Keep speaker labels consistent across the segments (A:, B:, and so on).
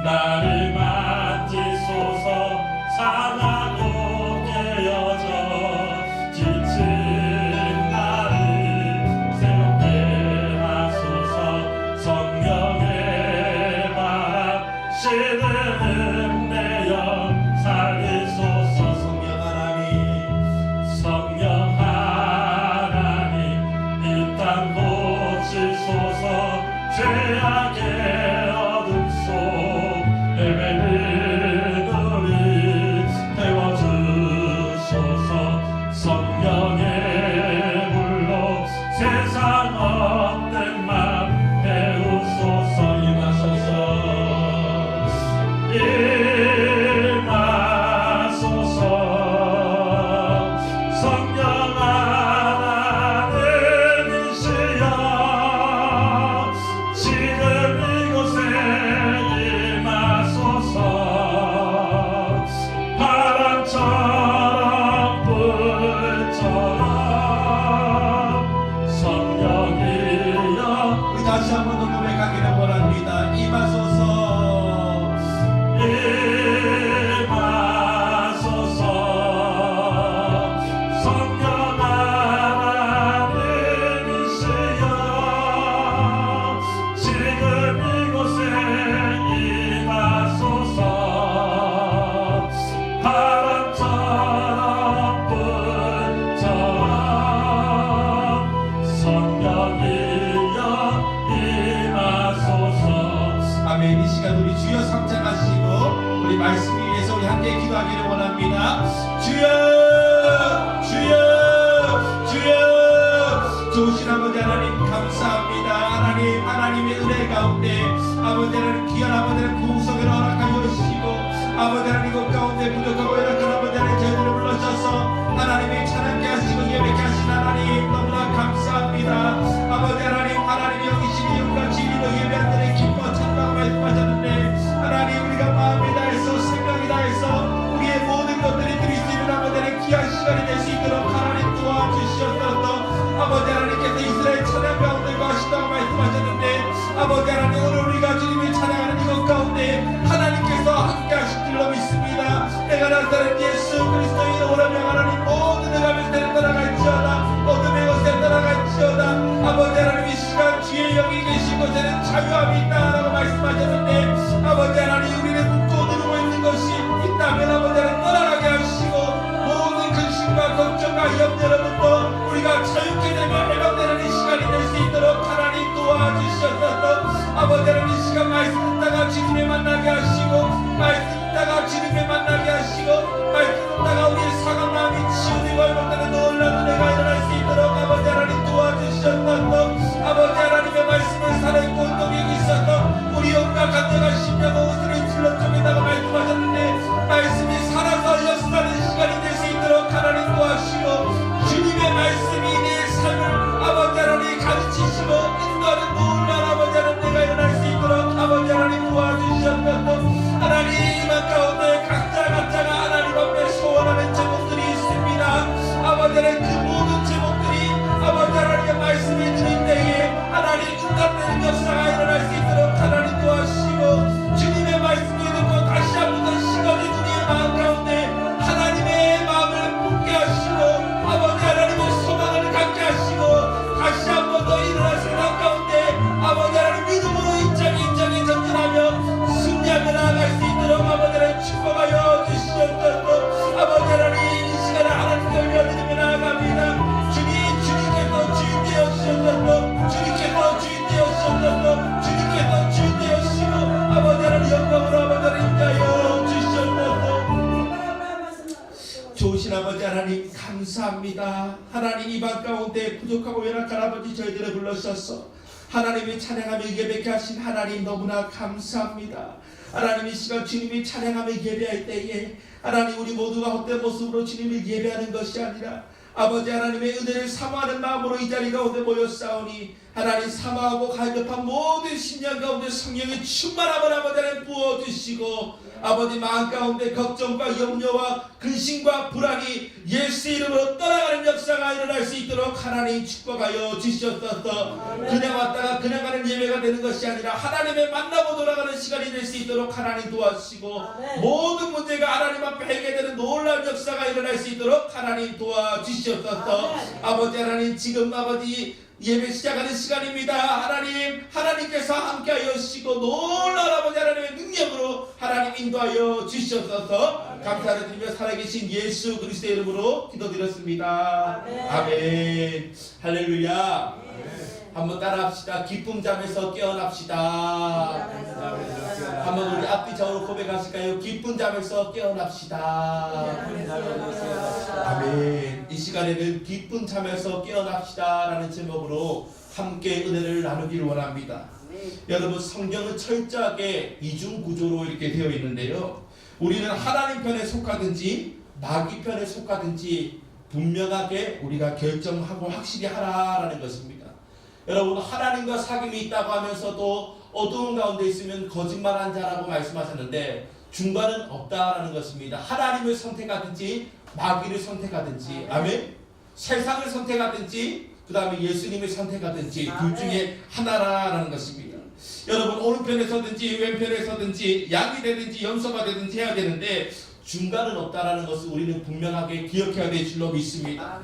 A: 나를 만지소서. 상하고 깨어져 지친 나를 새롭게 하소서. 성령의 바람 시드는 내 영 살리소서. 성령 하나님 이 땅 고치소서. 죄악의 어둠 속 헤매는 우리 태워주소서. 성령의 불로 세상 헛된 맘 배우소서. 임하소서. 임하소서. 성령 하나님이시여 지금 이곳에 임하소서. 바람처럼 불처럼 성령이여.
B: 우리 다시 한 번 더 고백하기를 원합니다. 임하소서.
A: 임하소서. 성령 하나님이시여 지금 이곳에 임하소서. 바람처럼 불처럼 성령이여 임하소서.
B: 아멘. 이 시간 우리 주여 성장하시고 우리 말씀 위해서 우리 함께 기도하기를 원합니다. 주여 주여 주여. 좋으신 아버지 하나님 감사합니다. 하나님의 은혜 가운데 아버지 하나님 귀한 아버지 하나님 구속을 허락하여 주시고 아버지 하나님 이곳 가운데 부족하고 연약한 아버지 하나님 저희들을 불러셔서 하나님의 찬양케 하시고 예배케 하신 하나님 너무나 감사합니다. 아버지 하나님이 여기시니 영과 진리로 예배하는 데는 기뻐 찬양 말씀하셨는데 하나님 우리가 마음을 다해서 생각이 다해서 우리의 모든 것들이 드릴 수 있는 아버지 하나님 귀한 시간이 될 수 있도록 하나님 도와주시옵소서. 아버지 하나님께서 이스라엘 찬양 가운데 거하신다고 말씀하셨는데 아버지 하나님 오늘 우리가 주님을 찬양하는 이것 가운데 하나님께서 함께 하실 줄로 믿습니다. 내가 나타낸 예수 그리스도의 이름으로 명하노니 모든 내가 멸세를 따라갈지어다 어둠의 곳에 따라갈지어다. 아버지 하나님 이 시간 주의 영이 계신 곳에는 자유함이 있다라고 말씀하셨는데 아버지 하나님 우리는 묶고 누르고 있는 것이 있다면 아버지 하나님 떠나가게 하시고 모든 근심과 걱정과 염려로부터 우리가 자유케 되며 해방되는 이 시간이 될 수 있도록 하나님 도와주시옵소서. 아버지 하나님 이 시간 말씀 듣다가 주님을 만나게 하시고 말씀 듣다가 주님을 만나게 하시고 말씀 듣다가 우리의 상한 마음이 치유되고 회복되는 놀라운 은혜가 일어날 수 있도록 아버지 하나님 도와주시옵소서. 아버지 하나님의 말씀은 살아있고 운동력이 있어서 우리 온갖 간절한 심령 옷을 질러 쪼개다가 말씀하셨는데 말씀이 살아서 역사하는 시간이 될 수 있도록 하나님 도와주시고 주님의 말씀이 내 삶을 아버지 하나님 가르치시고 인도하는 놀라운 아버지 하나님 내가 일어날 수 있도록 아버지 하나님 도와주시옵소서. 하나님 이만 가운데 각자가 하나님 앞에 소원하는 제목들이 있습니다. 아버지 하나님 그 모든 제목들이 아버지 하나님의 말씀을 드릴 때에 하나님 응답되는 역사가 일어날 수 있도록 하나님 도와주시고 주님의 말씀을 듣고 다시 한 번 더 시간이 우리의 마음 가운데 하나님의 마음을 품게 하시고 아버지 하나님의 소망을 갖게 하시고 다시 한 번 더 일어날 생각 가운데 아버지 하나님 믿음으로 인장에 전진하며 승리하며 나아갈 수 있도록 아버지 하나님 축복하여 주시옵소서. 아버지 하나님 이 시간에 하나님께 올려드리며 나아갑니다. 주님께서 주인 되어주셨소서. 주님께서 주인 되어주셨소서. 주님께서 주인 되어주시고 아버지 하나님 영광으로 아버지 하나님 인자하여 주시옵소서. 좋으신 아버지 하나님 감사합니다. 하나님 이 밤 가운데 부족하고 연약한 아버지 저희들을 불러주셔서 하나님의 찬양하며 예배케 하신 하나님 너무나 감사합니다. 하나님 이 시간 주님이 찬양하며 예배할 때에 하나님 우리 모두가 헛된 모습으로 주님을 예배하는 것이 아니라 아버지 하나님의 은혜를 사모하는 마음으로 이 자리 가운데 모였사오니 하나님 사모하고 갈급한 모든 심령 가운데 성령의 충만함을 아버지 하나님 부어주시고 아버지 마음 가운데 걱정과 염려와 근심과 불안이 예수의 이름으로 떠나가는 역사가 일어날 수 있도록 하나님 축복하여 주시옵소서. 그냥 왔다가 그냥 가는 예배가 되는 것이 아니라 하나님의 만나고 돌아가는 시간이 될 수 있도록 하나님 도와주시고 모든 문제가 하나님 앞에 해결되는 놀라운 역사가 일어날 수 있도록 하나님 도와주시옵소서. 아버지 하나님 지금 아버지 예배 시작하는 시간입니다. 하나님께서 함께하여 주시고 놀라운 아버지 하나님의 능력으로 하나님 인도하여 주시옵소서. 감사를 드리며 살아계신 예수 그리스도의 이름으로 기도드렸습니다. 아멘. 할렐루야. 한번 따라합시다. 기쁨 잠에서 깨어납시다. 한번 우리 앞뒤 좌우로 고백하실까요? 기쁨 잠에서 깨어납시다. 아멘. 이 시간에는 기쁨 잠에서 깨어납시다 라는 제목으로 함께 은혜를 나누기를 원합니다. 여러분 성경은 철저하게 이중 구조로 이렇게 되어 있는데요, 우리는 하나님 편에 속하든지 마귀 편에 속하든지 분명하게 우리가 결정하고 확실히 하라라는 것입니다. 여러분 하나님과 사귐이 있다고 하면서도 어두운 가운데 있으면 거짓말한 자라고 말씀하셨는데 중간은 없다라는 것입니다. 하나님을 선택하든지 마귀를 선택하든지, 아멘. 세상을 선택하든지 그 다음에 예수님을 선택하든지 둘 중에 하나라는 것입니다. 여러분 오른편에 서든지 왼편에 서든지 양이 되든지 염소가 되든지 해야 되는데 중간은 없다라는 것을 우리는 분명하게 기억해야 될 줄로 믿습니다.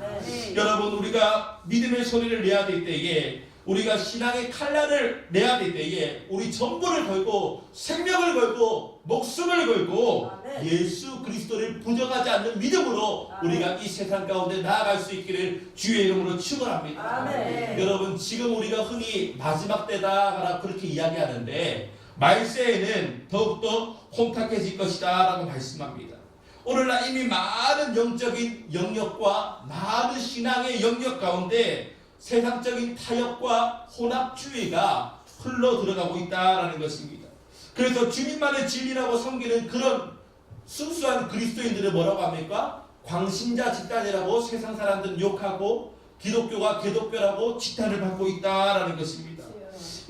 B: 여러분 우리가 믿음의 소리를 내야 될 때에, 우리가 신앙의 칼날을 내야 될 때에 우리 전부를 걸고 생명을 걸고 목숨을 걸고 예수 그리스도를 부정하지 않는 믿음으로 우리가 이 세상 가운데 나아갈 수 있기를 주의 이름으로 축원합니다. 여러분 지금 우리가 흔히 마지막 때다 그렇게 이야기하는데 말세에는 더욱더 혼탁해질 것이다 라고 말씀합니다. 오늘날 이미 많은 영적인 영역과 많은 신앙의 영역 가운데 세상적인 타협과 혼합주의가 흘러 들어가고 있다라는 것입니다. 그래서 주님만의 진리라고 섬기는 그런 순수한 그리스도인들을 뭐라고 합니까? 광신자 집단이라고 세상 사람들은 욕하고 기독교가 개독교라고 지탄을 받고 있다라는 것입니다.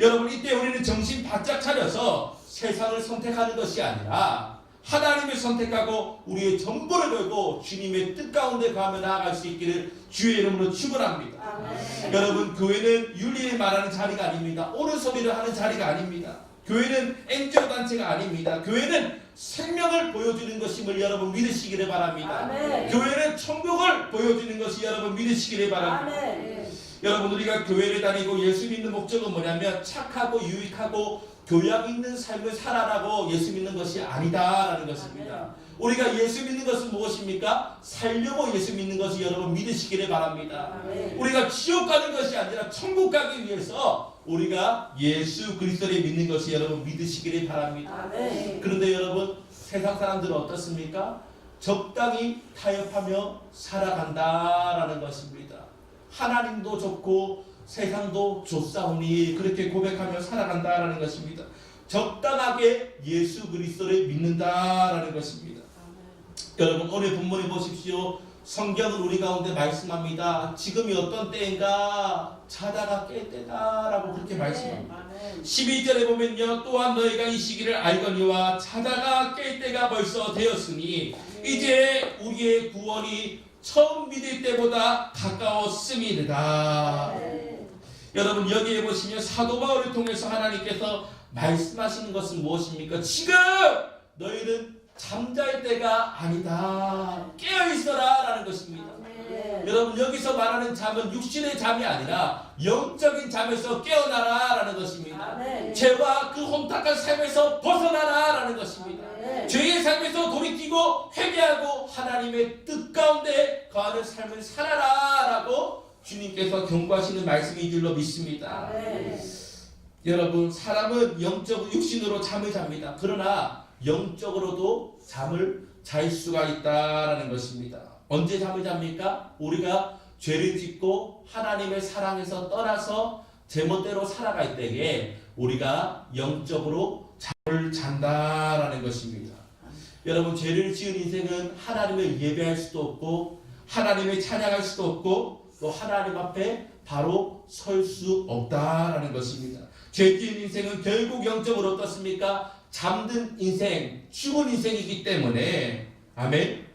B: 여러분 이때 우리는 정신 바짝 차려서 세상을 선택하는 것이 아니라 하나님을 선택하고 우리의 전부를 걸고 주님의 뜻 가운데 가며 나아갈 수 있기를 주의 이름으로 축원합니다. 여러분 교회는 윤리를 말하는 자리가 아닙니다. 옳은 소리를 하는 자리가 아닙니다. 교회는 NGO 단체가 아닙니다. 교회는 생명을 보여주는 것임을 여러분 믿으시기를 바랍니다. 교회는 천국을 보여주는 것이 여러분 믿으시기를 바랍니다. 여러분 우리가 교회를 다니고 예수 믿는 목적은 뭐냐면 착하고 유익하고 교양 있는 삶을 살아라고 예수 믿는 것이 아니다라는 것입니다. 우리가 예수 믿는 것은 무엇입니까? 살려고 예수 믿는 것이 여러분 믿으시기를 바랍니다. 우리가 지옥 가는 것이 아니라 천국 가기 위해서 우리가 예수 그리스도를 믿는 것이 여러분 믿으시기를 바랍니다. 그런데 여러분 세상 사람들은 어떻습니까? 적당히 타협하며 살아간다라는 것입니다. 하나님도 좋고 세상도 좋사오니 그렇게 고백하며 살아간다라는 것입니다. 적당하게 예수 그리스도를 믿는다라는 것입니다. 여러분 오늘 본문에 보십시오. 성경은 우리 가운데 말씀합니다. 지금이 어떤 때인가? 자다가 깰 때다라고 그렇게 말씀합니다. 12절에 보면요, 또한 너희가 이 시기를 알거니와 자다가 깰 때가 벌써 되었으니 이제 우리의 구원이 처음 믿을 때보다 가까웠음이다. 여러분 여기에 보시면 사도 바울을 통해서 하나님께서 말씀하시는 것은 무엇입니까? 지금 너희는 잠잘 때가 아니다. 깨어있어라 라는 것입니다. 여러분 여기서 말하는 잠은 육신의 잠이 아니라 영적인 잠에서 깨어나라 라는 것입니다. 죄와 그 혼탁한 삶에서 벗어나라 라는 것입니다. 죄의 삶에서 돌이키고 회개하고 하나님의 뜻 가운데 거하는 삶을 살아라 라고 주님께서 경고하시는 말씀인 줄로 믿습니다. 여러분 사람은 영적 육신으로 잠을 잡니다. 그러나 영적으로도 잠을 잘 수가 있다라는 것입니다. 언제 잠을 잡니까? 우리가 죄를 짓고 하나님의 사랑에서 떠나서 제멋대로 살아갈 때에 우리가 영적으로 잠을 잔다라는 것입니다. 여러분 죄를 지은 인생은 하나님을 예배할 수도 없고 하나님을 찬양할 수도 없고 또 하나님 앞에 바로 설 수 없다라는 것입니다. 죄 지은 인생은 결국 영적으로 어떻습니까? 잠든 인생, 죽은 인생이기 때문에 아멘.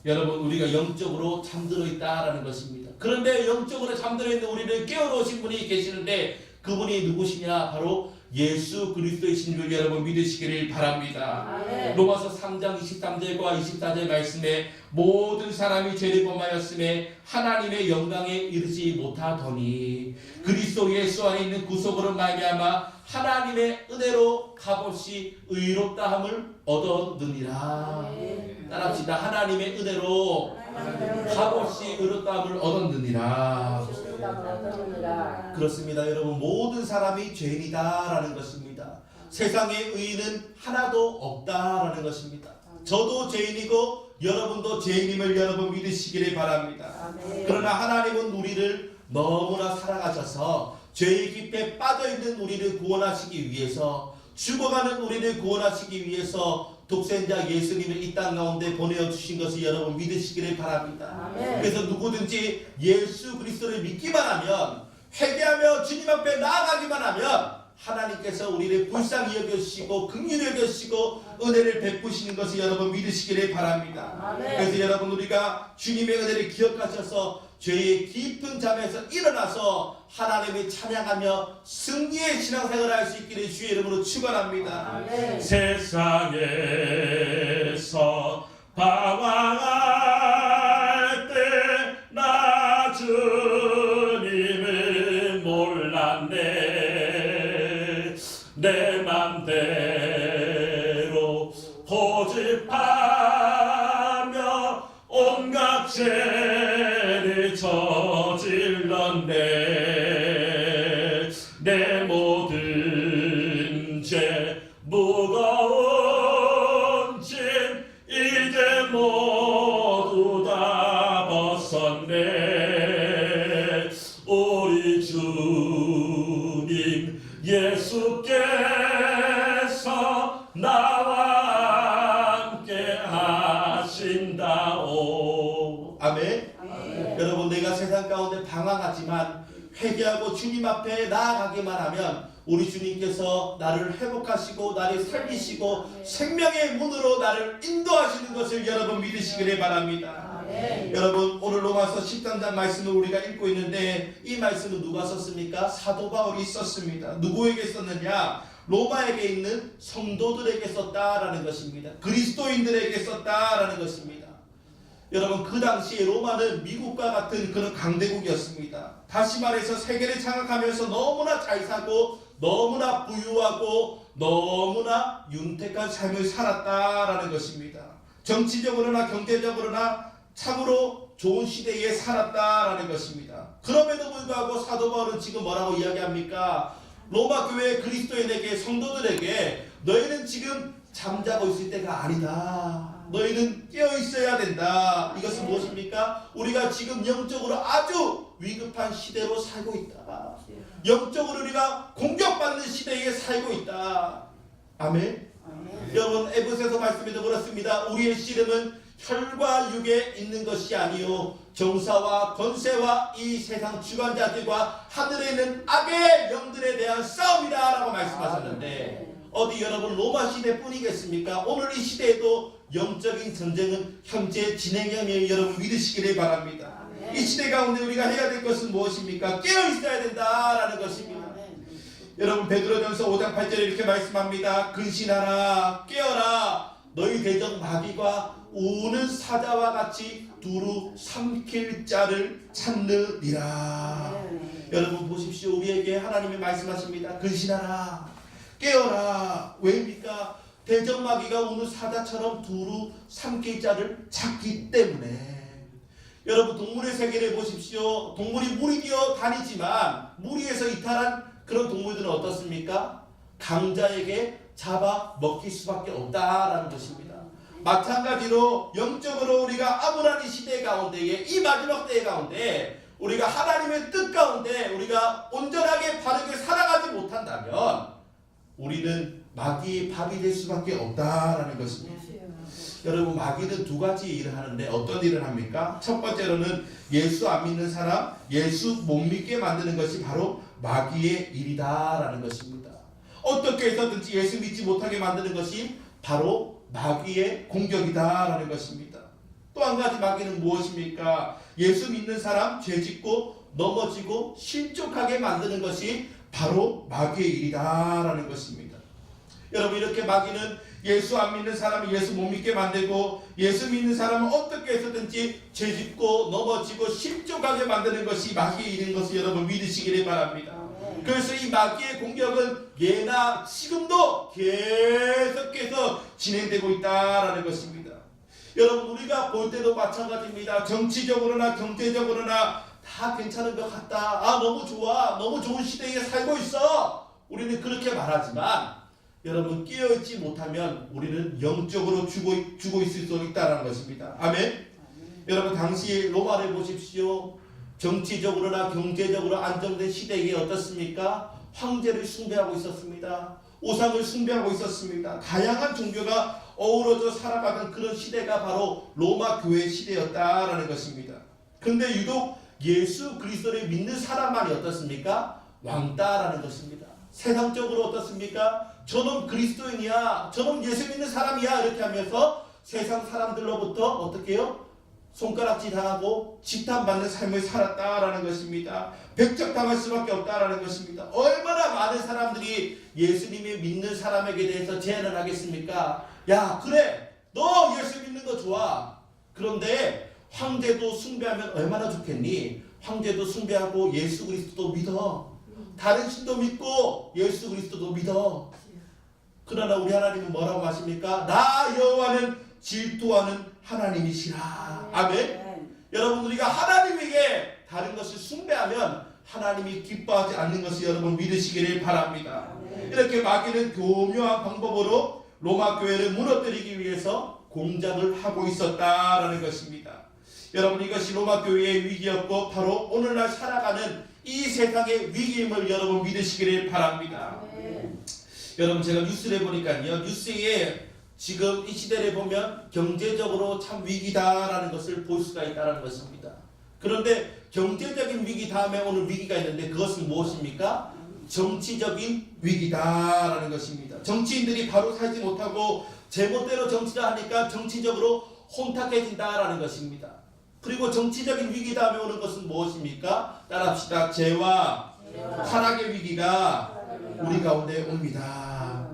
B: 여러분 우리가 영적으로 잠들어 있다라는 것입니다. 그런데 영적으로 잠들어 있는 우리를 깨워놓으신 분이 계시는데 그분이 누구시냐? 바로 예수 그리스도이신 줄 여러분 믿으시기를 바랍니다.
C: 아멘.
B: 로마서 3장 23절과 24절 말씀에 모든 사람이 죄를 범하였음에 하나님의 영광에 이르지 못하더니 그리스도 예수 안에 있는 구속으로 말미암아 하나님의 은혜로 값없이 의롭다함을 얻었느니라. 따라합시다. 하나님의 은혜로 값없이 의롭다함을 얻었느니라. 그렇습니다. 여러분 모든 사람이 죄인이다라는 것입니다. 세상에 의인은 하나도 없다라는 것입니다. 저도 죄인이고 여러분도 죄인임을 여러분 믿으시기를 바랍니다. 그러나 하나님은 우리를 너무나 사랑하셔서 죄의 깊에 빠져있는 우리를 구원하시기 위해서 죽어가는 우리를 구원하시기 위해서 독생자 예수님을 이 땅 가운데 보내주신 것을 여러분 믿으시기를 바랍니다. 그래서 누구든지 예수 그리스도를 믿기만 하면 회개하며 주님 앞에 나아가기만 하면 하나님께서 우리를 불쌍히 여겨주시고 긍휼히 여겨주시고 은혜를 베푸시는 것을 여러분 믿으시기를 바랍니다. 그래서 여러분 우리가 주님의 은혜를 기억하셔서 죄의 깊은 잠에서 일어나서 하나님을 찬양하며 승리의 신앙생활을 할 수 있기를 주의 이름으로 축원합니다.
A: 세상에서 방황할 때 나 주님을 몰랐네. 내 맘대로 고집하며 온갖 죄를 저질렀네. 내 모든 죄 무거운 짐 이제 모두 다 벗었네. 우리 주님 예수께서 나와 함께 하신다오.
B: 아멘. 여러분 내가 세상 가운데 방황하지만 회개하고 주님 앞에 나아가기만 하면 우리 주님께서 나를 회복하시고 나를 살리시고 생명의 문으로 나를 인도하시는 것을 여러분 믿으시기를 바랍니다. 여러분 오늘 로마서 13장 말씀을 우리가 읽고 있는데 이 말씀은 누가 썼습니까? 사도 바울이 썼습니다. 누구에게 썼느냐? 로마에게 있는 성도들에게 썼다라는 것입니다. 그리스도인들에게 썼다라는 것입니다. 여러분 그 당시에 로마는 미국과 같은 그런 강대국이었습니다. 다시 말해서 세계를 장악하면서 너무나 잘 사고 너무나 부유하고 너무나 윤택한 삶을 살았다라는 것입니다. 정치적으로나 경제적으로나 참으로 좋은 시대에 살았다라는 것입니다. 그럼에도 불구하고 사도 바울은 지금 뭐라고 이야기합니까? 로마 교회 그리스도인에게 성도들에게 너희는 지금 잠자고 있을 때가 아니다. 너희는 깨어 있어야 된다. 이것은 무엇입니까? 우리가 지금 영적으로 아주 위급한 시대로 살고 있다. 영적으로 우리가 공격받는 시대에 살고 있다. 아멘. 여러분 에베소서 말씀에도 그렇습니다. 우리의 씨름은 혈과 육에 있는 것이 아니요 정사와 권세와 이 세상 주관자들과 하늘에 있는 악의 영들에 대한 싸움이다 라고 말씀하셨는데 어디 여러분 로마 시대뿐이겠습니까? 오늘 이 시대에도 영적인 전쟁은 현재 진행형을 여러분 믿으시기를 바랍니다. 이 시대 가운데 우리가 해야 될 것은 무엇입니까? 깨어 있어야 된다라는 것입니다. 여러분 베드로전서 5장 8절에 이렇게 말씀합니다. 근신하라 깨어라 너희 대적 마귀가 우는 사자와 같이 두루 삼킬 자를 찾느니라. 여러분 보십시오. 우리에게 하나님이 말씀하십니다. 근신하라 깨어라. 왜입니까? 대적 마귀가 우는 사자처럼 두루 삼킬 자를 찾기 때문에. 여러분 동물의 세계를 보십시오. 동물이 무리 뛰어 다니지만 무리에서 이탈한 그런 동물들은 어떻습니까? 강자에게 잡아 먹힐 수밖에 없다라는 것입니다. 마찬가지로 영적으로 우리가 암울한 이 시대 가운데에 이 마지막 때의 가운데 우리가 하나님의 뜻 가운데 우리가 온전하게 바르게 살아가지 못한다면 우리는 마귀의 밥이 될 수밖에 없다라는 것입니다. 여러분, 마귀는 두 가지 일을 하는데 어떤 일을 합니까? 첫 번째로는 예수 안 믿는 사람, 예수 못 믿게 만드는 것이 바로 마귀의 일이다라는 것입니다. 어떻게 해서든지 예수 믿지 못하게 만드는 것이 바로 마귀의 공격이다라는 것입니다. 또 한 가지 마귀는 무엇입니까? 예수 믿는 사람 죄짓고 넘어지고 실족하게 만드는 것이 바로 마귀의 일이다라는 것입니다. 여러분, 이렇게 마귀는 예수 안 믿는 사람을 예수 못 믿게 만들고 예수 믿는 사람은 어떻게 해서든지 죄짓고 넘어지고 실족하게 만드는 것이 마귀의 일인 것을 여러분 믿으시기를 바랍니다. 그래서 이 마귀의 공격은 예나 지금도 계속해서 진행되고 있다라는 것입니다. 여러분, 우리가 볼 때도 마찬가지입니다. 정치적으로나 경제적으로나 다 괜찮은 것 같다. 아, 너무 좋아. 너무 좋은 시대에 살고 있어. 우리는 그렇게 말하지만 여러분, 깨어있지 못하면 우리는 영적으로 죽어 있을 수 있다는 것입니다. 아멘. 여러분, 당시 로마를 보십시오. 정치적으로나 경제적으로 안정된 시대에 어떻습니까? 황제를 숭배하고 있었습니다. 우상을 숭배하고 있었습니다. 다양한 종교가 어우러져 살아가던 그런 시대가 바로 로마 교회 시대였다라는 것입니다. 근데 유독 예수 그리스도를 믿는 사람만이 어떻습니까? 왕따라는 것입니다. 세상적으로 어떻습니까? 저놈 그리스도인이야, 저놈 예수 믿는 사람이야, 이렇게 하면서 세상 사람들로부터 어떻게 해요? 손가락질 당하고 지탄받는 삶을 살았다라는 것입니다. 백적당할 수밖에 없다라는 것입니다. 얼마나 많은 사람들이 예수님이 믿는 사람에게 대해서 제안을 하겠습니까? 야, 그래, 너 예수 믿는 거 좋아. 그런데 황제도 숭배하면 얼마나 좋겠니? 황제도 숭배하고 예수 그리스도도 믿어. 다른 신도 믿고 예수 그리스도도 믿어. 그러나 우리 하나님은 뭐라고 하십니까? 나 여호와는 질투하는 하나님이시라. 아멘. 여러분, 우리가 하나님에게 다른 것을 숭배하면 하나님이 기뻐하지 않는 것을 여러분 믿으시기를 바랍니다. 이렇게 마귀는 교묘한 방법으로 로마 교회를 무너뜨리기 위해서 공작을 하고 있었다라는 것입니다. 여러분, 이것이 로마 교회의 위기였고 바로 오늘날 살아가는 이 세상의 위기임을 여러분 믿으시기를 바랍니다. 여러분, 제가 뉴스를 보니까요, 뉴스에 지금 이 시대를 보면 경제적으로 참 위기다라는 것을 볼 수가 있다는 것입니다. 그런데 경제적인 위기 다음에 오늘 위기가 있는데 그것은 무엇입니까? 정치적인 위기다라는 것입니다. 정치인들이 바로 살지 못하고 제멋대로 정치를 하니까 정치적으로 혼탁해진다라는 것입니다. 그리고 정치적인 위기 다음에 오는 것은 무엇입니까? 따라합시다. 죄와 타락의 위기가 우리 가운데 옵니다.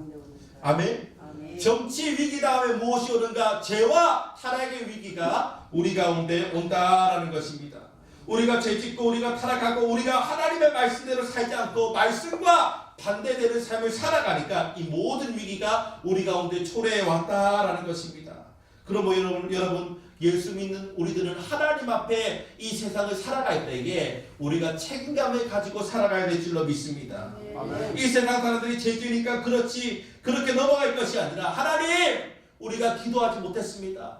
B: 아멘. 정치 위기 다음에 무엇이 오는가? 죄와 타락의 위기가 우리 가운데 온다라는 것입니다. 우리가 죄짓고 우리가 타락하고 우리가 하나님의 말씀대로 살지 않고 말씀과 반대되는 삶을 살아가니까 이 모든 위기가 우리 가운데 초래해 왔다라는 것입니다. 그러므로 여러분 예수 믿는 우리들은 하나님 앞에 이 세상을 살아갈 때에 우리가 책임감을 가지고 살아가야 될 줄로 믿습니다. 이 세상 사람들이 죄지으니까 그렇게 넘어갈 것이 아니라 하나님, 우리가 기도하지 못했습니다.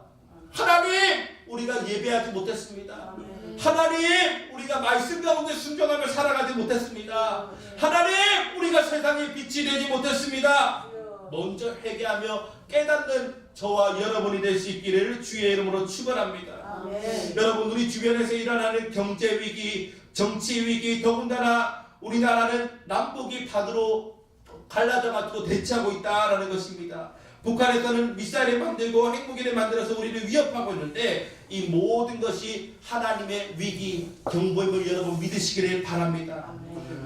B: 하나님, 우리가 예배하지 못했습니다. 하나님, 우리가 말씀 가운데 순종하며 살아가지 못했습니다. 하나님, 우리가 세상에 빛이 되지 못했습니다. 먼저 회개하며 깨닫는 저와 여러분이 될 수 있기를 주의 이름으로 축원합니다. 여러분, 우리 주변에서 일어나는 경제 위기, 정치 위기, 더군다나 우리나라는 남북이 반으로 갈라져 가지고 대치하고 있다라는 것입니다. 북한에서는 미사일을 만들고 핵무기를 만들어서 우리를 위협하고 있는데 이 모든 것이 하나님의 위기 경보임을 여러분 믿으시기를 바랍니다.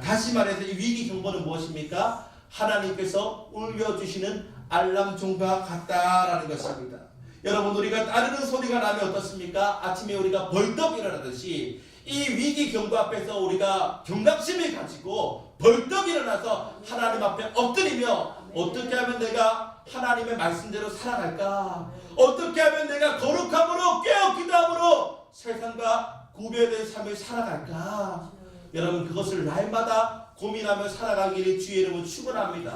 B: 다시 말해서 이 위기 경보는 무엇입니까? 하나님께서 울려주시는 알람종과 같다라는 것입니다. 여러분, 우리가 따르는 소리가 나면 어떻습니까? 아침에 우리가 벌떡 일어나듯이 이 위기 경보 앞에서 우리가 경각심을 가지고 벌떡 일어나서 하나님 앞에 엎드리며 어떻게 하면 내가 하나님의 말씀대로 살아갈까? 어떻게 하면 내가 거룩함으로 깨어 기도함으로 세상과 구별된 삶을 살아갈까? 여러분, 그것을 날마다 고민하며 살아가기를 주의 이름으로 축원합니다.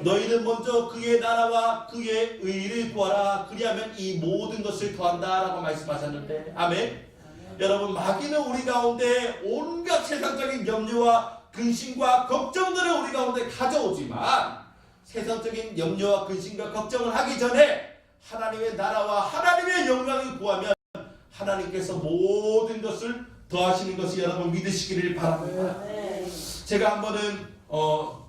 B: 너희는 먼저 그의 나라와 그의 의를 구하라. 그리하면 이 모든 것을 더한다라고 말씀하셨는데, 아멘. 여러분, 마귀는 우리 가운데 온갖 세상적인 염려와 근심과 걱정들을 우리 가운데 가져오지만 세상적인 염려와 근심과 걱정을 하기 전에 하나님의 나라와 하나님의 영광을 구하면 하나님께서 모든 것을 더하시는 것을 여러분 믿으시기를 바랍니다. 제가 한 번은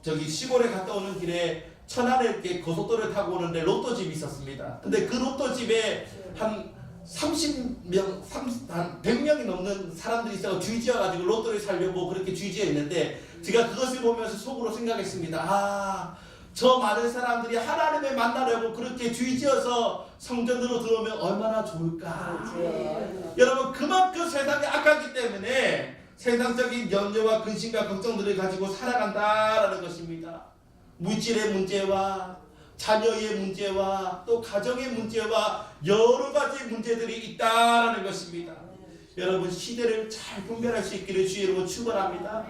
B: 저기 시골에 갔다 오는 길에 천안에 이렇게 고속도로를 타고 오는데 로또집이 있었습니다. 근데 그 로또집에 한 30명, 한 100명이 넘는 사람들이 있어서 주의지어가지고 로또를 살려고 그렇게 주의지어 있는데 제가 그것을 보면서 속으로 생각했습니다. 저 많은 사람들이 하나님을 만나려고 그렇게 주의지어서 성전으로 들어오면 얼마나 좋을까. 여러분 그만큼 세상이 악하기 때문에 세상적인 염려와 근심과 걱정들을 가지고 살아간다라는 것입니다. 물질의 문제와 자녀의 문제와 또 가정의 문제와 여러 가지 문제들이 있다라는 것입니다. 여러분 시대를 잘 분별할 수 있기를 주의 이름으로 축원합니다.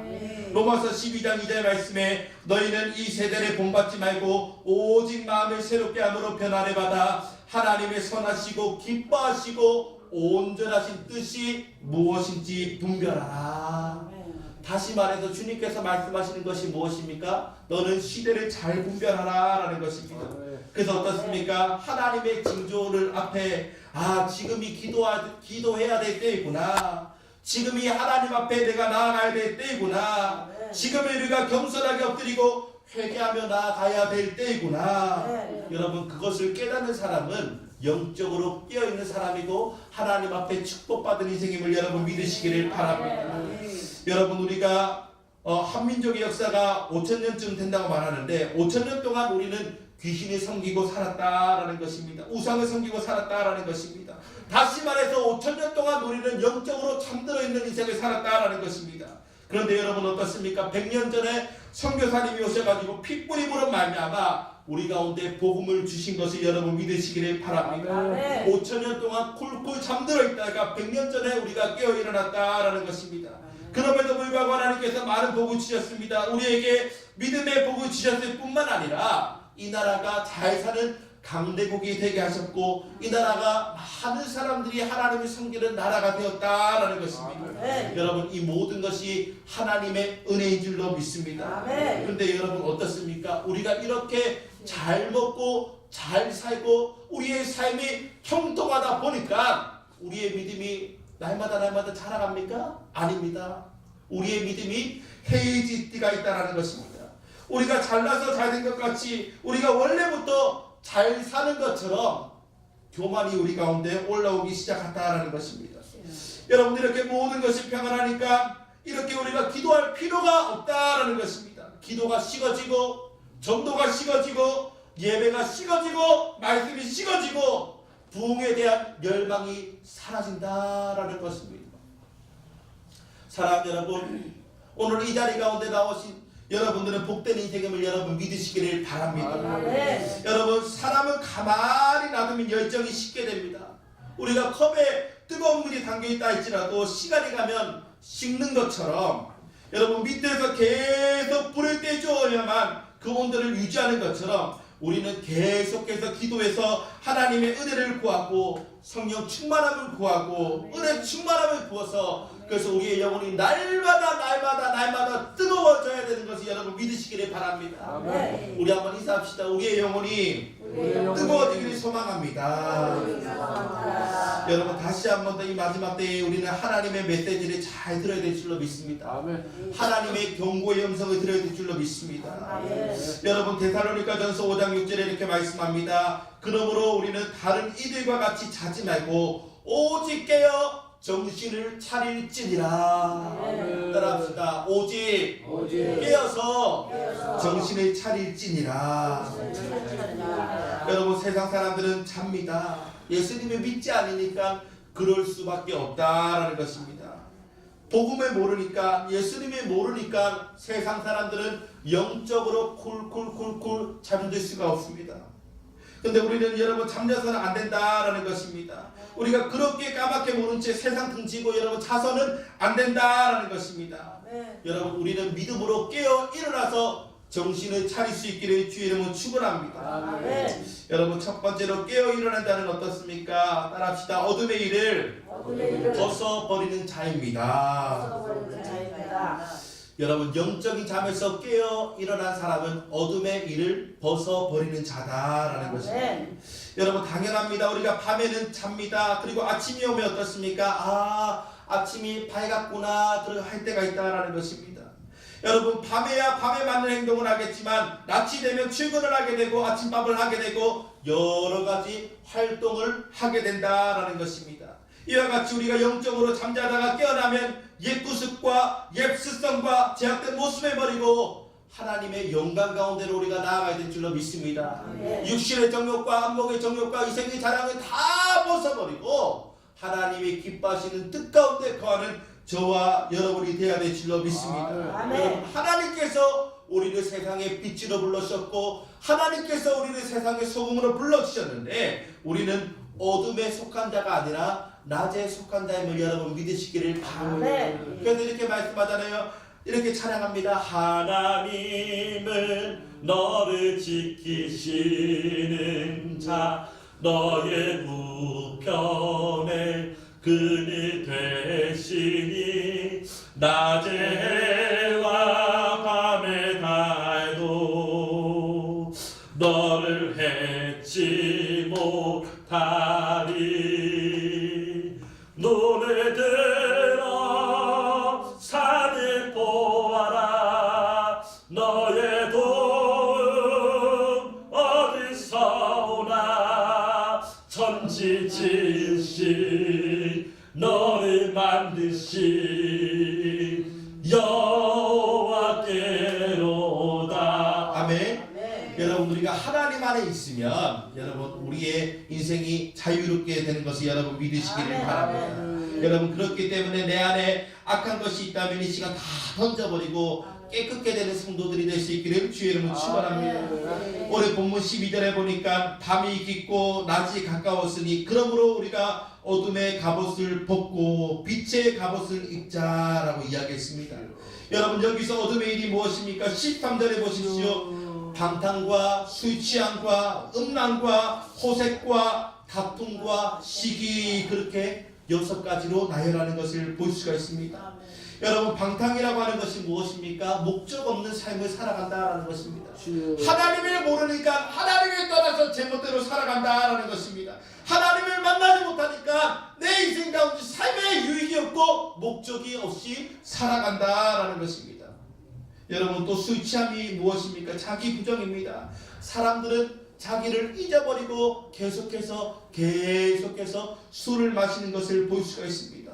B: 로마서 12장 2절 말씀에 너희는 이 세대를 본받지 말고 오직 마음을 새롭게 함으로 변화를 받아 하나님의 선하시고 기뻐하시고 온전하신 뜻이 무엇인지 분별하라. 다시 말해서 주님께서 말씀하시는 것이 무엇입니까? 너는 시대를 잘 분별하라 라는 것입니다. 그래서 어떻습니까? 하나님의 징조를 앞에 지금이 기도해야 될 때이구나. 지금이 하나님 앞에 내가 나아가야 될 때이구나. 지금이 우리가 겸손하게 엎드리고 회개하며 나아가야 될 때이구나. 여러분 그것을 깨닫는 사람은 영적으로 깨어있는 사람이고 하나님 앞에 축복받은 인생임을 여러분 믿으시기를 바랍니다. 여러분 우리가 한민족의 역사가 5,000년쯤 된다고 말하는데 5,000년 동안 우리는 귀신을 섬기고 살았다라는 것입니다. 우상을 섬기고 살았다라는 것입니다. 다시 말해서 5,000년 동안 우리는 영적으로 잠들어 있는 인생을 살았다라는 것입니다. 그런데 여러분 어떻습니까? 100년 전에 선교사님이 오셔가지고 핏뿌림으로 말미암아 우리 가운데 복음을 주신 것을 여러분 믿으시기를 바랍니다. 5,000년 동안 쿨쿨 잠들어 있다가 100년 전에 우리가 깨어 일어났다라는 것입니다. 그럼에도 불구하고 하나님께서 많은 복을 주셨습니다. 우리에게 믿음의 복을 주셨을 뿐만 아니라 이 나라가 잘 사는 강대국이 되게 하셨고 이 나라가 많은 사람들이 하나님을 섬기는 나라가 되었다라는 것입니다. 여러분 이 모든 것이 하나님의 은혜인 줄로 믿습니다. 그런데 여러분 어떻습니까? 우리가 이렇게 잘 먹고 잘 살고 우리의 삶이 형통하다 보니까 우리의 믿음이 날마다 자라갑니까? 아닙니다. 우리의 믿음이 해이질 때가 있다는 것입니다. 우리가 잘나서 잘 된 것 같이 우리가 원래부터 잘 사는 것처럼 교만이 우리 가운데 올라오기 시작한다는 것입니다. 여러분 이렇게 모든 것이 평안하니까 이렇게 우리가 기도할 필요가 없다라는 것입니다. 기도가 식어지고 전도가 식어지고 예배가 식어지고 말씀이 식어지고 부흥에 대한 열망이 사라진다라는 것입니다. 사랑하는 여러분, 오늘 이 자리 가운데 나오신 여러분들은 복된 인생임을 여러분 믿으시기를 바랍니다. 여러분 사람은 가만히 놔두면 열정이 식게 됩니다. 우리가 컵에 뜨거운 물이 담겨있다 할지라도 시간이 가면 식는 것처럼 여러분 밑에서 계속 불을 떼주어야만 그 온도를 유지하는 것처럼 우리는 계속해서 기도해서 하나님의 은혜를 구하고 성령 충만함을 구하고 은혜 충만함을 구해서 그래서 우리의 영혼이 날마다 뜨거워져야 되는 것을 여러분 믿으시기를 바랍니다. 우리 한번 인사합시다. 우리의 영혼이 뜨거워지기를 소망합니다. 여러분 다시 한번 더 이 마지막 때에 우리는 하나님의 메시지를 잘 들어야 될 줄로 믿습니다. 하나님의 경고의 음성을 들어야 될 줄로 믿습니다. 여러분 데살로니가전서 5장 6절에 이렇게 말씀합니다. 그러므로 우리는 다른 이들과 같이 자지 말고 오직 깨어 정신을 차릴지니라. 따라합시다. 오직 깨어서 정신을 차릴지니라. 여러분 세상 사람들은 잡니다. 예수님을 믿지 않으니까 그럴 수밖에 없다라는 것입니다. 복음을 모르니까 예수님을 모르니까 세상 사람들은 영적으로 쿨 잠들 수가 없습니다. 근데 우리는 여러분 잠자서는 안 된다라는 것입니다. 우리가 그렇게 까맣게 모른 채 세상 등지고 여러분 자서는 안 된다라는 것입니다. 여러분 우리는 믿음으로 깨어 일어나서 정신을 차릴 수 있기를 주의 이름으로 축원합니다. 여러분 첫 번째로 깨어 일어난다는 어떻습니까? 따라합시다. 어둠의 일을 벗어버리는 자입니다. 여러분 영적인 잠에서 깨어 일어난 사람은 어둠의 일을 벗어버리는 자다라는 것입니다. 여러분 당연합니다. 우리가 밤에는 잡니다. 그리고 아침이 오면 어떻습니까? 아침이 밝았구나 할 때가 있다라는 것입니다. 여러분 밤에야 밤에 맞는 행동을 하겠지만 낮이 되면 출근을 하게 되고 아침밥을 하게 되고 여러 가지 활동을 하게 된다라는 것입니다. 이와 같이 우리가 영적으로 잠자다가 깨어나면 옛 구습과 옛 습성과 제약된 모습을 버리고 하나님의 영광 가운데로 우리가 나아가야 될 줄로 믿습니다. 육신의 정욕과 안목의 정욕과 이생의 자랑을 다 벗어버리고 하나님이 기뻐하시는 뜻 가운데 거하는 저와 여러분이 되어야 될 줄로 믿습니다. 여러분 하나님께서 우리를 세상의 빛으로 불러주셨고 하나님께서 우리를 세상의 소금으로 불러주셨는데 우리는 어둠에 속한 자가 아니라 낮에 속한 자임을 여러분 믿으시기를 바랍니다. 그래서 이렇게 말씀하잖아요. 이렇게 찬양합니다.
A: 하나님은 너를 지키시는 자 너의 우편에 그늘 되시니 낮의 해와 밤의 달도 너를 해치 못하리. 눈을 들어 산을 보아라. 너의 도움 어디서 오나. 천지 지으신 너를 만드신 여호와께로다.
B: 아멘. 여러분 우리가 하나님 안에 있으면 여러분 우리의 인생이 자유롭게 되는 것을 여러분 믿으시기를 바랍니다. 여러분 그렇기 때문에 내 안에 악한 것이 있다면 이 시간 다 던져버리고 깨끗게 되는 성도들이 될 수 있기를 주의 이름으로 축원합니다. 오늘 본문 12절에 보니까 밤이 깊고 낮이 가까웠으니 그러므로 우리가 어둠의 갑옷을 벗고 빛의 갑옷을 입자라고 이야기했습니다. 여러분 여기서 어둠의 일이 무엇입니까? 13절에 보십시오. 방탕과 술 취함과 음란과 호색과 다툼과 시기 그렇게 6가지로 나열하는 것을 볼 수가 있습니다. 여러분 방탕이라고 하는 것이 무엇입니까? 목적 없는 삶을 살아간다라는 것입니다. 하나님을 모르니까 하나님을 떠나서 제멋대로 살아간다라는 것입니다. 하나님을 만나지 못하니까 내 인생 가운데 삶의 유익이 없고 목적이 없이 살아간다라는 것입니다. 여러분 또 술 취함이 무엇입니까? 자기 부정입니다. 사람들은 자기를 잊어버리고 계속해서 술을 마시는 것을 볼 수가 있습니다.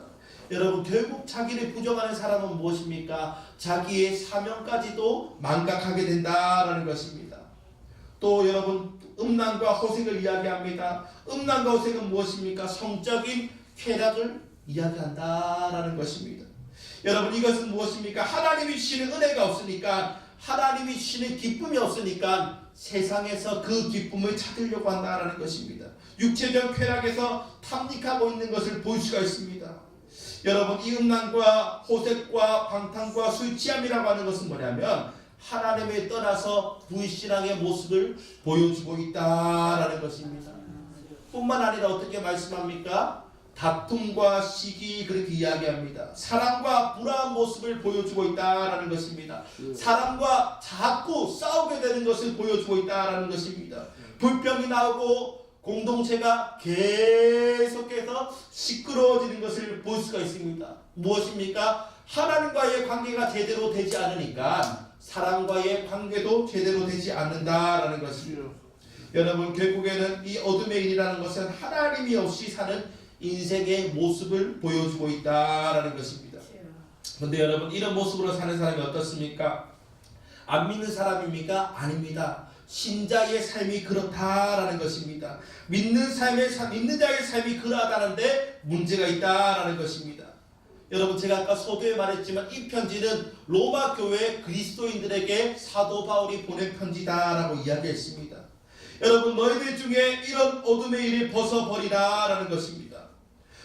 B: 여러분 결국 자기를 부정하는 사람은 무엇입니까? 자기의 사명까지도 망각하게 된다라는 것입니다. 또 여러분 음란과 호색을 이야기합니다. 음란과 호색은 무엇입니까? 성적인 쾌락을 이야기한다라는 것입니다. 여러분 이것은 무엇입니까? 하나님이 주시는 은혜가 없으니까 하나님이 주시는 기쁨이 없으니까 세상에서 그 기쁨을 찾으려고 한다라는 것입니다. 육체적 쾌락에서 탐닉하고 있는 것을 볼 수가 있습니다. 여러분 이 음란과 호색과 방탕과 술 취함이라고 하는 것은 뭐냐면 하나님을 떠나서 불신앙의 모습을 보여주고 있다라는 것입니다. 뿐만 아니라 어떻게 말씀합니까? 다툼과 시기 그렇게 이야기합니다. 사람과 불화한 모습을 보여주고 있다라는 것입니다. 사람과 자꾸 싸우게 되는 것을 보여주고 있다라는 것입니다. 불평이 나오고 공동체가 계속해서 시끄러워지는 것을 볼 수가 있습니다. 무엇입니까? 하나님과의 관계가 제대로 되지 않으니까 사람과의 관계도 제대로 되지 않는다라는 것이죠. 여러분 결국에는 이 어둠의 일이라는 것은 하나님이 없이 사는 인생의 모습을 보여주고 있다라는 것입니다. 그런데 여러분 이런 모습으로 사는 사람이 어떻습니까? 안 믿는 사람입니까? 아닙니다. 신자의 삶이 그렇다라는 것입니다. 믿는 자의 삶이 그러하다는데 문제가 있다라는 것입니다. 여러분 제가 아까 서두에 말했지만 이 편지는 로마 교회 그리스도인들에게 사도 바울이 보낸 편지다라고 이야기했습니다. 여러분 너희들 중에 이런 어둠의 일을 벗어버리라라는 것입니다.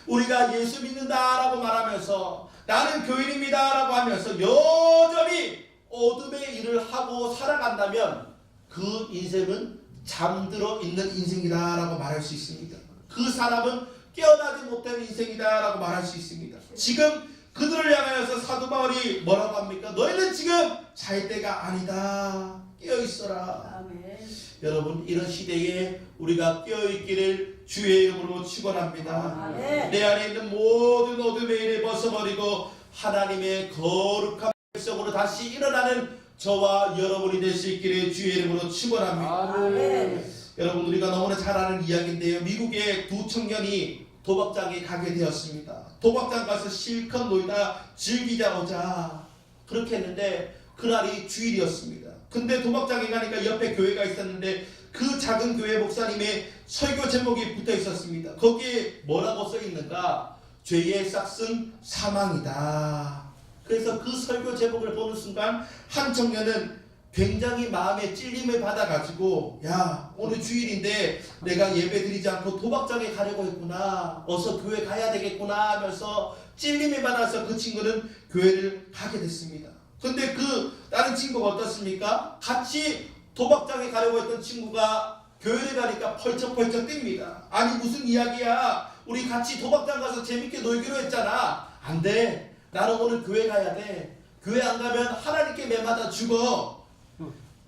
B: 우리가 예수 믿는다라고 말하면서 나는 교인입니다라고 하면서 여전히 어둠의 일을 하고 살아간다면 그 인생은 잠들어 있는 인생이다라고 말할 수 있습니다. 그 사람은 깨어나지 못한 인생이다라고 말할 수 있습니다. 지금 그들을 향하여서 사도 바울이 뭐라고 합니까? 너희는 지금 잘 때가 아니다. 깨어 있어라.
C: 아멘.
B: 여러분, 이런 시대에 우리가 깨어 있기를 주의 이름으로 축원합니다.
C: 아멘.
B: 내 안에 있는 모든 어둠의 일을 벗어버리고 하나님의 거룩한 백성으로 다시 일어나는 저와 여러분이 될 수 있기를 주의 이름으로 축원합니다.
C: 아멘.
B: 여러분, 우리가 너무나 잘 아는 이야기인데요. 미국의 두 청년이 도박장에 가게 되었습니다. 도박장 가서 실컷 놀다 즐기자 오자 그렇게 했는데 그날이 주일이었습니다. 근데 도박장에 가니까 옆에 교회가 있었는데 그 작은 교회 목사님의 설교 제목이 붙어 있었습니다. 거기에 뭐라고 써 있는가? 죄의 싹은 사망이다. 그래서 그 설교 제목을 보는 순간 한 청년은 굉장히 마음에 찔림을 받아가지고, 야, 오늘 주일인데 내가 예배 드리지 않고 도박장에 가려고 했구나, 어서 교회 가야 되겠구나 하면서 찔림을 받아서 그 친구는 교회를 가게 됐습니다. 근데 그 다른 친구가 어떻습니까? 같이 도박장에 가려고 했던 친구가 교회를 가니까 펄쩍펄쩍 뜁니다. 아니 무슨 이야기야, 우리 같이 도박장 가서 재밌게 놀기로 했잖아. 안 돼, 나는 오늘 교회 가야 돼. 교회 안 가면 하나님께 매맞아 죽어.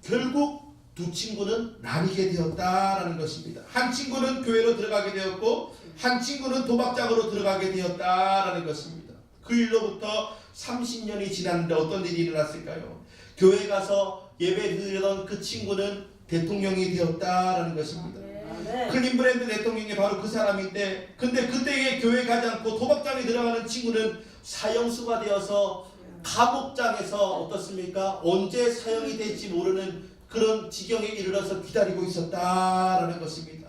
B: 결국 두 친구는 나뉘게 되었다라는 것입니다. 한 친구는 교회로 들어가게 되었고 한 친구는 도박장으로 들어가게 되었다라는 것입니다. 그 일로부터 30년이 지났는데 어떤 일이 일어났을까요? 교회 가서 예배 드리던 그 친구는 대통령이 되었다라는 것입니다.
C: 아멘.
B: 클린브랜드 대통령이 바로 그 사람인데, 근데 그때에 교회 가지 않고 도박장에 들어가는 친구는 사형수가 되어서 감옥장에서 어떻습니까? 언제 사형이 될지 모르는 그런 지경에 이르러서 기다리고 있었다라는 것입니다.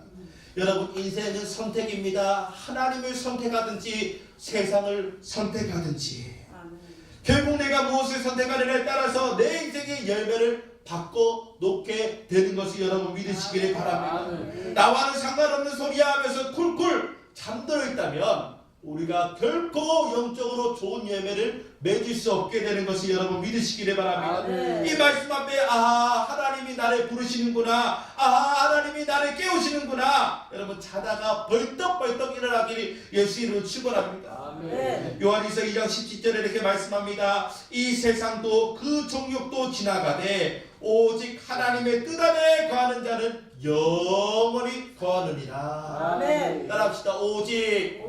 B: 여러분, 인생은 선택입니다. 하나님을 선택하든지 세상을 선택하든지.
C: 아멘.
B: 결국 내가 무엇을 선택하느냐에 따라서 내 인생의 열매를 받고 놓게 되는 것을 여러분 믿으시기를 바랍니다. 나와는 상관없는 소리야 하면서 쿨쿨 잠들어 있다면 우리가 결코 영적으로 좋은 열매를 맺을 수 없게 되는 것을 여러분 믿으시기를 바랍니다.
C: 아멘.
B: 이 말씀 앞에 하나님이 나를 부르시는구나, 하나님이 나를 깨우시는구나, 여러분 자다가 벌떡벌떡 일어나기를 예수 이름으로 축원합니다.
C: 아멘.
B: 요한일서 2장 17절에 이렇게 말씀합니다. 이 세상도 그 종육도 지나가되 오직 하나님의 뜻 안에 거하는 자는 영원히 거하느니라.
C: 아멘.
B: 따라합시다. 오직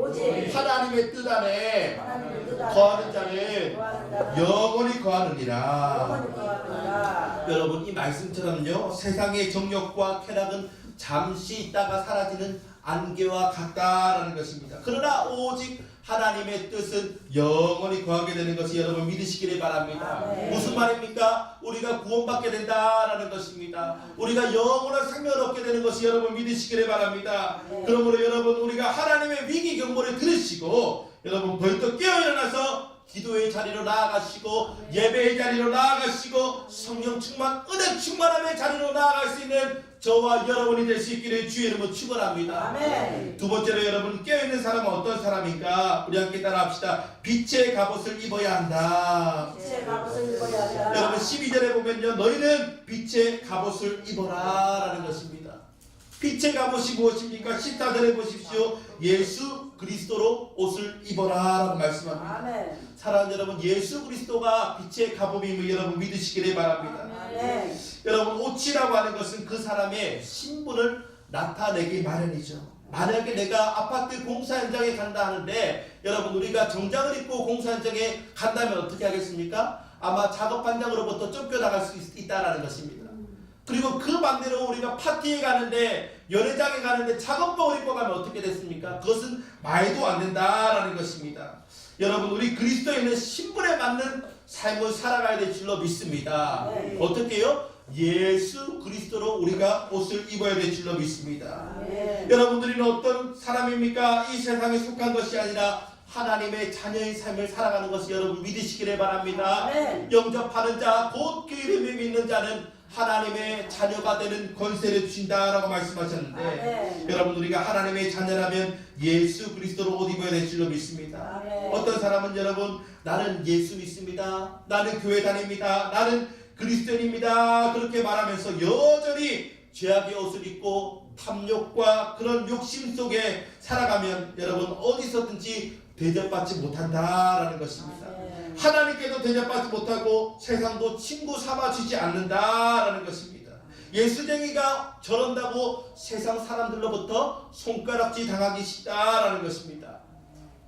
B: 하나님의 뜻 안에
C: 하나님의 뜻 안에
B: 거하는 자는
C: 거하는 자는
B: 영원히 거하느니라.
C: 영원히 거하느니라.
B: 여러분, 이 말씀처럼요, 세상의 정욕과 쾌락은 잠시 있다가 사라지는 안개와 같다라는 것입니다. 그러나 오직 하나님의 뜻은 영원히 거하게 되는 것이 여러분 믿으시기를 바랍니다.
C: 아멘.
B: 무슨 말입니까? 우리가 구원받게 된다라는 것입니다. 우리가 영원한 생명을 얻게 되는 것이 여러분 믿으시기를 바랍니다.
C: 아멘.
B: 그러므로 여러분, 우리가 하나님의 위기 경보를 들으시고 여러분 벌떡 깨어 일어나서 기도의 자리로 나아가시고 예배의 자리로 나아가시고 성령 충만, 은혜 충만함의 자리로 나아갈 수 있는 저와 여러분이 될 수 있기를 주의 이름으로 축원합니다.
C: 아멘.
B: 두 번째로 여러분, 깨어있는 사람은 어떤 사람인가? 우리 함께 따라합시다. 빛의 갑옷을 입어야 한다.
C: 빛의 갑옷을 입어야 한다.
B: 여러분 12절에 보면요, 너희는 빛의 갑옷을 입어라 라는 것입니다. 빛의 갑옷이 무엇입니까? 14절에 보십시오. 예수 그리스도로 옷을 입어라 라고 말씀합니다.
C: 아멘.
B: 사랑하는 여러분, 예수 그리스도가 빛의 갑옷임을 여러분 믿으시기를 바랍니다.
C: 아멘.
B: 여러분, 옷이라고 하는 것은 그 사람의 신분을 나타내기 마련이죠. 만약에 내가 아파트 공사 현장에 간다 하는데 여러분, 우리가 정장을 입고 공사 현장에 간다면 어떻게 하겠습니까? 아마 작업 반장으로부터 쫓겨나갈 수 있다라는 것입니다. 그리고 그 반대로 우리가 파티에 가는데, 연회장에 가는데 작업복을 입고 가면 어떻게 됐습니까? 그것은 말도 안 된다라는 것입니다. 여러분, 우리 그리스도에 있는 신분에 맞는 삶을 살아가야 될 줄로 믿습니다.
C: 네.
B: 어떻게 해요? 예수 그리스도로 우리가 옷을 입어야 될 줄로 믿습니다.
C: 아멘.
B: 여러분들은 어떤 사람입니까? 이 세상에 속한 것이 아니라 하나님의 자녀의 삶을 살아가는 것을 여러분 믿으시기를 바랍니다.
C: 아멘.
B: 영접하는 자, 곧 그 이름을 믿는 자는 하나님의 자녀가 되는 권세를 주신다라고 말씀하셨는데,
C: 아멘.
B: 여러분, 우리가 하나님의 자녀라면 예수 그리스도로 옷 입어야 될 줄로 믿습니다.
C: 아멘.
B: 어떤 사람은 여러분, 나는 예수 믿습니다, 나는 교회 다닙니다, 나는 그리스도인입니다, 그렇게 말하면서 여전히 죄악의 옷을 입고 탐욕과 그런 욕심 속에 살아가면 여러분 어디서든지 대접받지 못한다라는 것입니다. 하나님께도 대접받지 못하고 세상도 친구 삼아주지 않는다라는 것입니다. 예수쟁이가 저런다고 세상 사람들로부터 손가락질 당하기 쉽다라는 것입니다.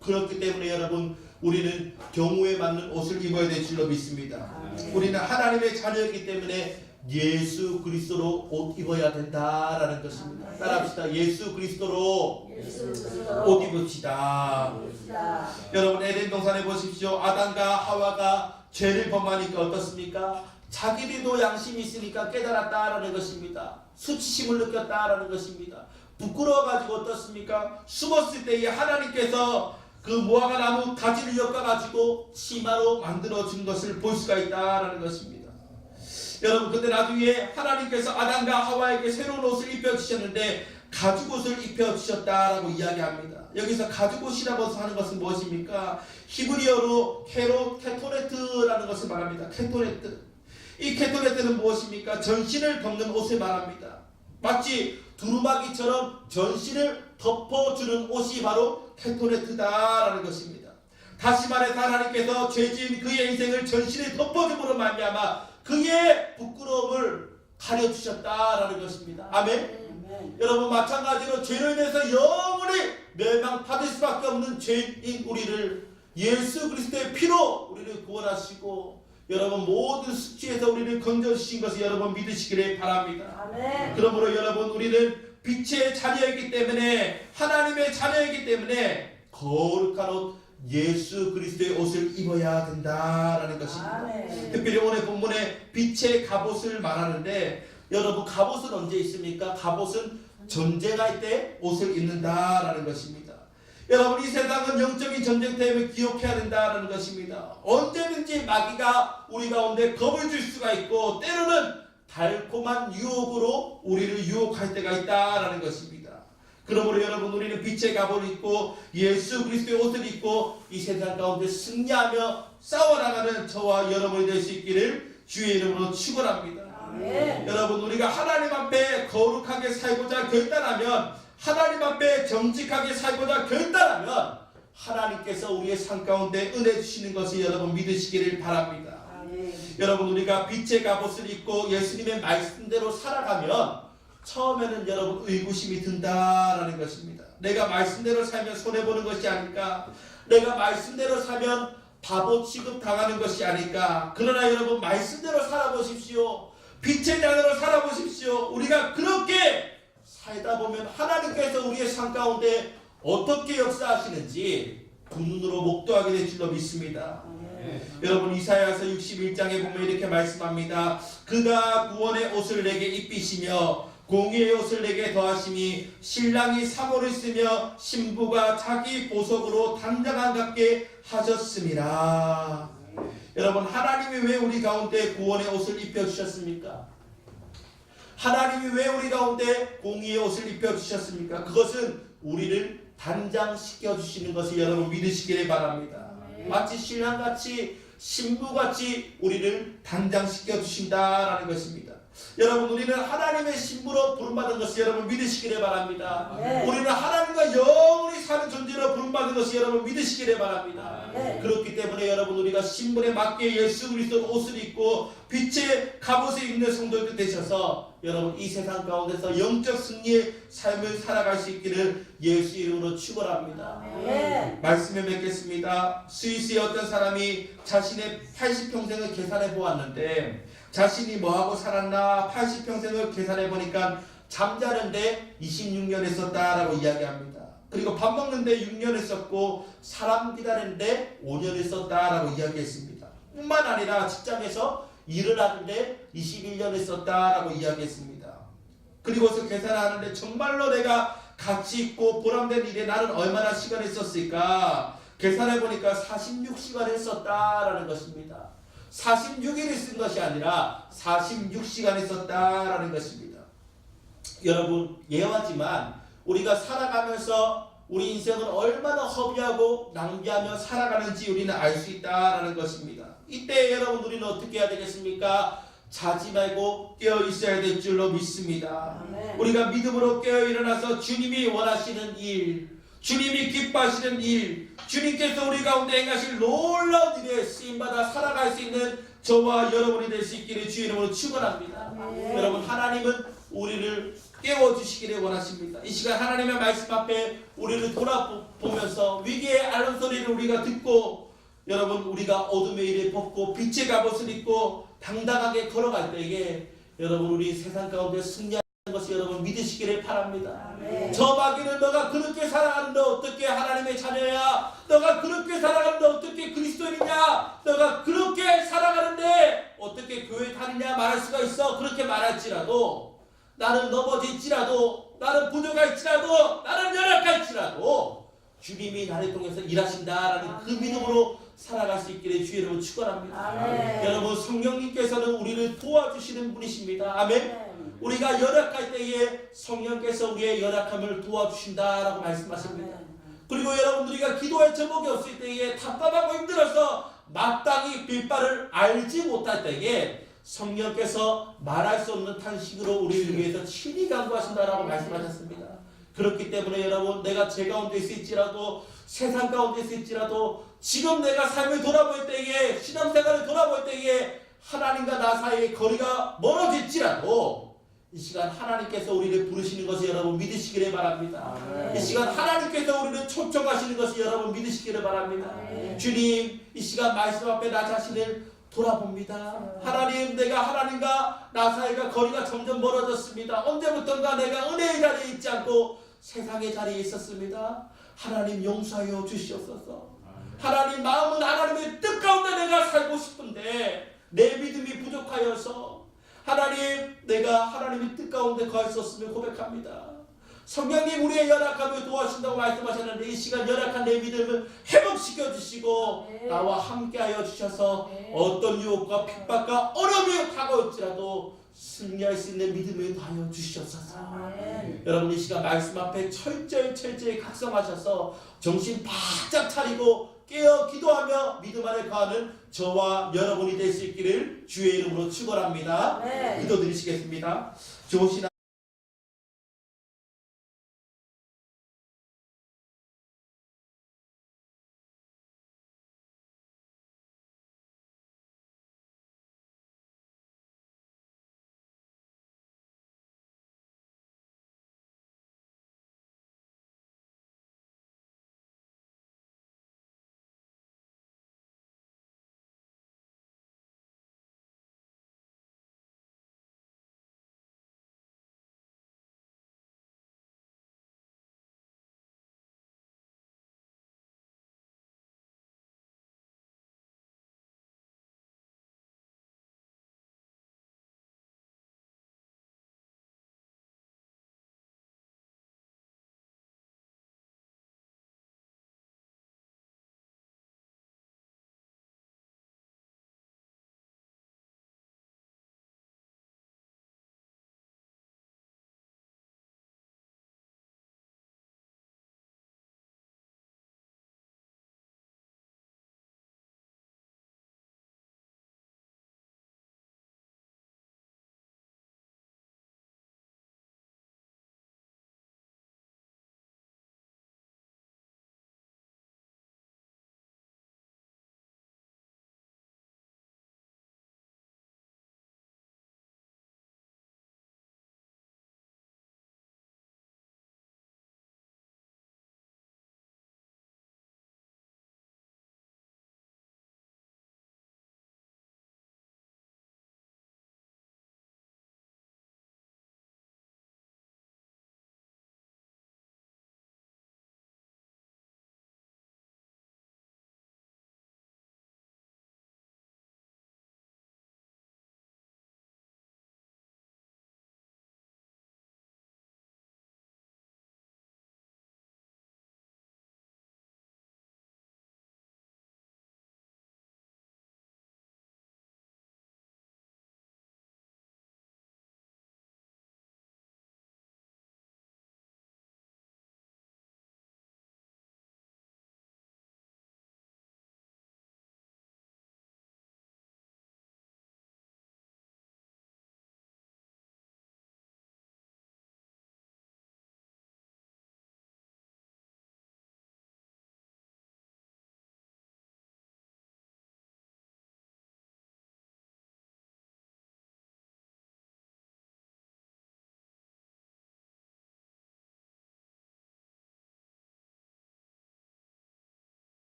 B: 그렇기 때문에 여러분 우리는 경우에 맞는 옷을 입어야 될 줄로 믿습니다. 우리는 하나님의 자녀이기 때문에 예수 그리스도로 옷 입어야 된다라는 것입니다. 따라합시다. 예수 그리스도로 옷 입읍시다. 여러분 에덴 동산에 보십시오. 아담과 하와가 죄를 범하니까 어떻습니까? 자기들도 양심이 있으니까 깨달았다라는 것입니다. 수치심을 느꼈다라는 것입니다. 부끄러워가지고 어떻습니까? 숨었을 때에 하나님께서 그 무화과 나무 가지를 엮어가지고 치마로 만들어준 것을 볼 수가 있다라는 것입니다. 여러분 근데 나중에 하나님께서 아담과 하와에게 새로운 옷을 입혀주셨는데 가죽옷을 입혀주셨다라고 이야기합니다. 여기서 가죽옷이라고 하는 것은 무엇입니까? 히브리어로 케토네트라는 것을 말합니다. 케토네트. 이 케토네트는 무엇입니까? 전신을 덮는 옷을 말합니다. 마치 두루마기처럼 전신을 덮어주는 옷이 바로 케토네트다라는 것입니다. 다시 말해서 하나님께서 죄지은 그의 인생을 전신에 덮어줌으로 말미암아 그의 부끄러움을 가려주셨다라는 것입니다. 아멘. 여러분 마찬가지로 죄로 인해서 영원히 멸망받을 수밖에 없는 죄인 우리를 예수 그리스도의 피로 우리를 구원하시고 여러분 모든 수치에서 우리를 건져주신 것을 여러분 믿으시기를 바랍니다.
C: 아멘.
B: 그러므로 여러분 우리는 빛의 자녀이기 때문에 하나님의 자녀이기 때문에 거룩한 옷 예수 그리스도의 옷을 입어야 된다라는 것입니다.
C: 아멘.
B: 특별히 오늘 본문에 빛의 갑옷을 말하는데 여러분 갑옷은 언제 있습니까? 갑옷은 전쟁할 때 옷을 입는다라는 것입니다. 여러분 이 세상은 영적인 전쟁터임을 기억해야 된다는 것입니다. 언제든지 마귀가 우리 가운데 겁을 줄 수가 있고 때로는 달콤한 유혹으로 우리를 유혹할 때가 있다라는 것입니다. 그러므로 여러분 우리는 빛의 갑옷을 입고 예수 그리스도의 옷을 입고 이 세상 가운데 승리하며 싸워나가는 저와 여러분이 될 수 있기를 주의 이름으로 축원합니다.
C: 아멘.
B: 여러분 우리가 하나님 앞에 거룩하게 살고자 결단하면 하나님 앞에 정직하게 살고자 결단하면 하나님께서 우리의 삶 가운데 은혜 주시는 것을 여러분 믿으시기를 바랍니다.
C: 아멘.
B: 여러분 우리가 빛의 갑옷을 입고 예수님의 말씀대로 살아가면 처음에는 여러분 의구심이 든다라는 것입니다. 내가 말씀대로 살면 손해보는 것이 아닐까? 내가 말씀대로 살면 바보 취급 당하는 것이 아닐까? 그러나 여러분 말씀대로 살아보십시오. 빛의 자녀로 살아보십시오. 우리가 그렇게 살다 보면 하나님께서 우리의 삶 가운데 어떻게 역사하시는지 두 눈으로 목도하게 될 줄로 믿습니다. 여러분 이사야서 61장에 보면 이렇게 말씀합니다. 그가 구원의 옷을 내게 입히시며 공의의 옷을 내게 더하시니 신랑이 사모를 쓰며 신부가 자기 보석으로 단장한 같게 하셨음이라. 여러분 하나님이 왜 우리 가운데 구원의 옷을 입혀주셨습니까? 하나님이 왜 우리 가운데 공의의 옷을 입혀주셨습니까? 그것은 우리를 단장시켜 주시는 것을 여러분 믿으시기를 바랍니다. 마치 신랑같이 신부같이 우리를 단장시켜 주신다라는 것입니다. 여러분 우리는 하나님의 신부로 부름받은 것을 여러분 믿으시기를 바랍니다.
C: 네.
B: 우리는 하나님과 영원히 사는 존재로 부름받은 것을 여러분 믿으시기를 바랍니다.
C: 네.
B: 그렇기 때문에 여러분 우리가 신분에 맞게 예수 그리스도 옷을 입고 빛의 갑옷을 입는 성도들 되셔서 여러분 이 세상 가운데서 영적 승리의 삶을 살아갈 수 있기를 예수 이름으로 축원합니다.
C: 네.
B: 말씀을 맺겠습니다. 스위스의 어떤 사람이 자신의 80평생을 계산해 보았는데 자신이 뭐하고 살았나 80평생을 계산해 보니까 잠자는데 26년 했었다라고 이야기합니다. 그리고 밥 먹는데 6년 했었고 사람 기다리는데 5년 했었다라고 이야기했습니다. 뿐만 아니라 직장에서 일을 하는데 21년 했었다라고 이야기했습니다. 그리고서 계산하는데 정말로 내가 가치 있고 보람된 일에 나는 얼마나 시간 했었을까? 계산해 보니까 46시간 했었다라는 것입니다. 46일을 쓴 것이 아니라 46시간 했었다라는 것입니다. 여러분 예화지만 우리가 살아가면서 우리 인생은 얼마나 허비하고 낭비하며 살아가는지 우리는 알 수 있다라는 것입니다. 이때 여러분 우리는 어떻게 해야 되겠습니까? 자지 말고 깨어 있어야 될 줄로 믿습니다.
C: 아멘.
B: 우리가 믿음으로 깨어 일어나서 주님이 원하시는 일, 주님이 기뻐하시는 일, 주님께서 우리 가운데 행하실 놀라운 일에 쓰임받아 살아갈 수 있는 저와 여러분이 될 수 있기를 주의 이름으로 축원합니다.
C: 아멘.
B: 여러분, 하나님은 우리를 깨워주시기를 원하십니다. 이 시간 하나님의 말씀 앞에 우리를 돌아보면서 위기의 알람소리를 우리가 듣고, 여러분, 우리가 어둠의 일을 벗고 빛의 갑옷을 입고 당당하게 걸어갈 때에 여러분, 우리 세상 가운데 승리하는 것을 여러분 믿으시기를 바랍니다.
C: 아멘.
B: 저 마귀는 너가 그렇게 살아가는데 어떻게 하나님의 자녀야, 너가 그렇게 살아가는데 어떻게 그리스도인이냐, 너가 그렇게 살아가는데 어떻게 교회 다니냐 말할 수가 있어. 그렇게 말할지라도, 나는 넘어질지라도, 나는 부족할지라도, 나는 연약할지라도 주님이 나를 통해서 일하신다라는 그 믿음으로 살아갈 수 있기를 주의 이름으로 축원합니다.
C: 아멘.
B: 여러분, 성령님께서는 우리를 도와주시는 분이십니다. 아멘.
C: 아멘.
B: 우리가 연약할 때에 성령께서 우리의 연약함을 도와주신다라고 말씀하십니다. 그리고 여러분, 우리가 기도할 제목이 없을 때에 답답하고 힘들어서 마땅히 빌바를 알지 못할 때에 성령께서 말할 수 없는 탄식으로 우리를 위해서 친히 간구하신다라고 말씀하셨습니다. 그렇기 때문에 여러분, 내가 제 가운데 있을지라도, 세상 가운데 있을지라도, 지금 내가 삶을 돌아볼 때에, 신앙생활을 돌아볼 때에 하나님과 나 사이의 거리가 멀어질지라도 이 시간 하나님께서 우리를 부르시는 것을 여러분 믿으시기를 바랍니다.
C: 아멘.
B: 이 시간 하나님께서 우리를 초청하시는 것을 여러분 믿으시기를 바랍니다.
C: 아멘.
B: 주님, 이 시간 말씀 앞에 나 자신을 돌아봅니다. 하나님, 내가 하나님과 나 사이가 거리가 점점 멀어졌습니다. 언제부턴가 내가 은혜의 자리에 있지 않고 세상의 자리에 있었습니다. 하나님, 용서하여 주시옵소서. 하나님, 마음은 하나님의 뜻 가운데 내가 살고 싶은데 내 믿음이 부족하여서 하나님, 내가 하나님의 뜻 가운데 거할 수 없음을 고백합니다. 성령님, 우리의 연약함을 도와주신다고 말씀하셨는데 이 시간 연약한 내 믿음을 회복시켜 주시고 나와 함께하여 주셔서 어떤 유혹과 핍박과 어려움이 다가올지라도 승리할 수 있는 믿음을 더하여 주시옵소서.
C: 아멘.
B: 여러분, 이 시간 말씀 앞에 철저히 각성하셔서 정신 바짝 차리고 깨어 기도하며 믿음 안에 거하는 저와 여러분이 될 수 있기를 주의 이름으로 축원합니다.
C: 아멘.
B: 기도드리시겠습니다. 좋으신